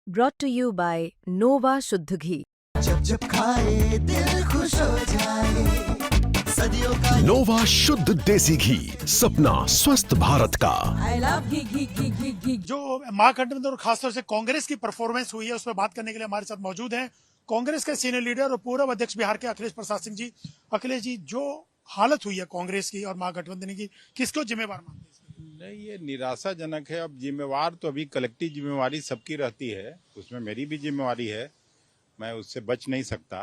brought to you by Nova शुद्ध घी। जब जब खाए दिल खुश हो जाए, सदियों का नोवा शुद्ध देसी घी, सपना स्वस्थ भारत का। आई लव घी घी घी घी घी। जो महागठबंधन और खासतौर से कांग्रेस की परफॉर्मेंस हुई है उस पर बात करने के लिए हमारे साथ मौजूद हैं कांग्रेस के सीनियर लीडर और पूर्व अध्यक्ष बिहार के अखिलेश प्रसाद सिंह जी। अखिलेश जी, जो हालत हुई है कांग्रेस की और महागठबंधन की, किसको जिम्मेवार मानते हैं? नहीं, ये निराशाजनक है। अब जिम्मेवार तो अभी कलेक्टिव जिम्मेवारी सबकी रहती है, उसमें मेरी भी जिम्मेवारी है, मैं उससे बच नहीं सकता।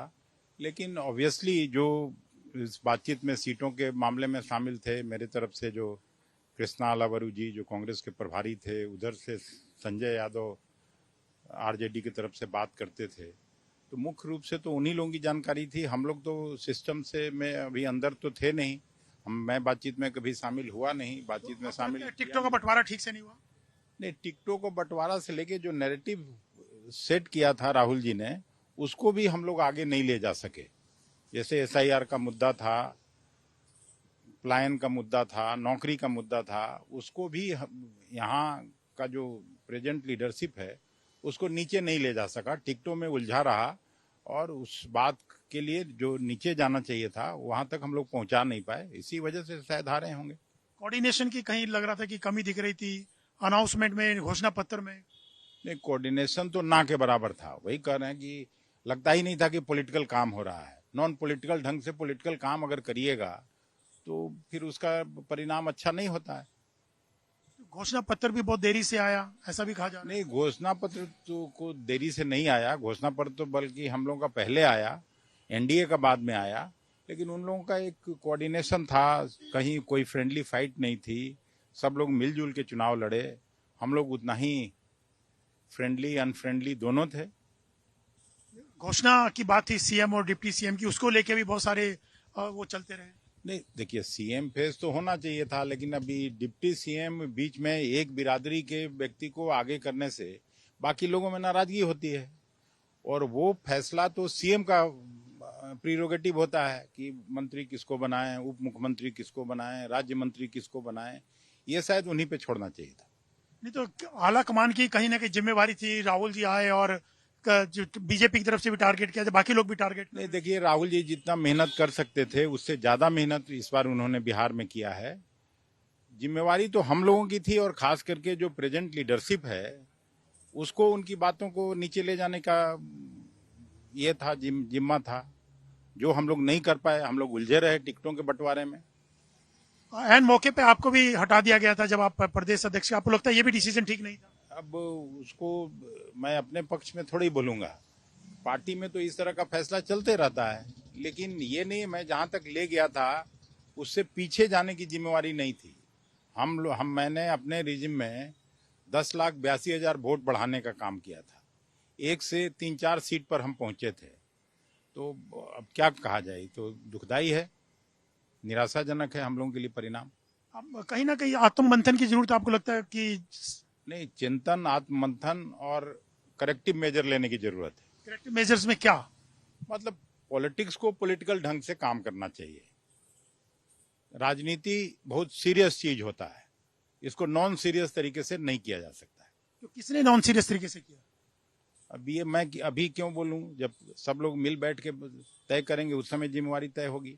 लेकिन ऑब्वियसली जो इस बातचीत में सीटों के मामले में शामिल थे, मेरे तरफ से जो कृष्णा अलावरू जी जो कांग्रेस के प्रभारी थे, उधर से संजय यादव आरजेडी की तरफ से बात करते थे, तो मुख्य रूप से तो उन्हीं लोगों की जानकारी थी। हम लोग तो सिस्टम से में अभी अंदर तो थे नहीं, मैं बातचीत में कभी शामिल हुआ नहीं। बातचीत में शामिल टिकटों का बंटवारा ठीक से नहीं हुआ? नहीं, टिकटों को बंटवारा से लेके जो नैरेटिव सेट किया था राहुल जी ने, उसको भी हम लोग आगे नहीं ले जा सके। जैसे एसआईआर का मुद्दा था, पलायन का मुद्दा था, नौकरी का मुद्दा था, उसको भी यहाँ का जो प्रेजेंट लीडरशिप है उसको नीचे नहीं ले जा सका, टिकटों में उलझा रहा और उस बात के लिए जो नीचे जाना चाहिए था वहां तक हम लोग पहुंचा नहीं पाए। इसी वजह से शायद हारे होंगे। कोऑर्डिनेशन की कहीं लग रहा था कि कमी दिख रही थी अनाउंसमेंट में, घोषणा पत्र में। नहीं, कोऑर्डिनेशन तो ना के बराबर था। वही कह रहे हैं कि लगता ही नहीं था कि पॉलिटिकल काम हो रहा है। नॉन पॉलिटिकल ढंग से पॉलिटिकल काम अगर करिएगा तो फिर उसका परिणाम अच्छा नहीं होता है। घोषणा पत्र भी बहुत देरी से आया, ऐसा भी कहा जा रहा है। नहीं, घोषणा पत्र तो को देरी से नहीं आया। घोषणा पत्र तो बल्कि हम लोगों का पहले आया, एनडीए का बाद में आया। लेकिन उन लोगों का एक कोऑर्डिनेशन था, कहीं कोई फ्रेंडली फाइट नहीं थी, सब लोग मिलजुल के चुनाव लड़े। हम लोग उतना ही फ्रेंडली अनफ्रेंडली दोनों थे। घोषणा की बात थी सीएम और डिप्टी सीएम की, उसको लेके भी बहुत सारे वो चलते रहे। नहीं, देखिए, सीएम फेज तो होना चाहिए था, लेकिन अभी डिप्टी सीएम बीच में एक बिरादरी के व्यक्ति को आगे करने से बाकी लोगों में नाराजगी होती है, और वो फैसला तो सीएम का प्रीरोगेटिव होता है कि मंत्री किसको बनाएं, उप मुख्यमंत्री किसको बनाएं, राज्य मंत्री किसको बनाएं। ये शायद उन्हीं पे छोड़ना चाहिए था। नहीं तो आला कमान की कहीं ना कहीं जिम्मेवारी थी। राहुल जी आए और बीजेपी की तरफ से भी टारगेट किया, बाकी लोग भी टारगेट। नहीं, देखिए, राहुल जी जितना मेहनत कर सकते थे उससे ज्यादा मेहनत इस बार उन्होंने बिहार में किया है। जिम्मेवारी तो हम लोगों की थी, और खास करके जो प्रेजेंट लीडरशिप है उसको उनकी बातों को नीचे ले जाने का ये था, जिम्मा था, जो हम लोग नहीं कर पाए। हम लोग उलझे रहे टिकटों के बंटवारे में। एन मौके पे आपको भी हटा दिया गया था जब आप प्रदेश अध्यक्ष। आपको लगता है ये भी डिसीजन ठीक नहीं था? अब उसको मैं अपने पक्ष में थोड़ी बोलूंगा। पार्टी में तो इस तरह का फैसला चलते रहता है, लेकिन ये नहीं, मैं जहां तक ले गया था उससे पीछे जाने की जिम्मेवारी नहीं थी। मैंने अपने रिजिम में 10,82,000 वोट बढ़ाने का काम किया था। 1 से 3-4 सीट पर हम पहुंचे थे। तो अब क्या कहा जाए, तो दुखदाई है, निराशाजनक है हम लोगों के लिए परिणाम। अब कहीं ना कहीं आत्ममंथन की जरूरत आपको लगता है कि? नहीं, चिंतन, आत्ममंथन और करेक्टिव मेजर लेने की जरूरत है। करेक्टिव मेजर्स में क्या मतलब? पॉलिटिक्स को पॉलिटिकल ढंग से काम करना चाहिए। राजनीति बहुत सीरियस चीज होता है, इसको नॉन सीरियस तरीके से नहीं किया जा सकता है। तो किसने नॉन सीरियस तरीके से किया? अब ये मैं अभी क्यों बोलूं? जब सब लोग मिल बैठ के तय करेंगे उस समय जिम्मेवारी तय होगी।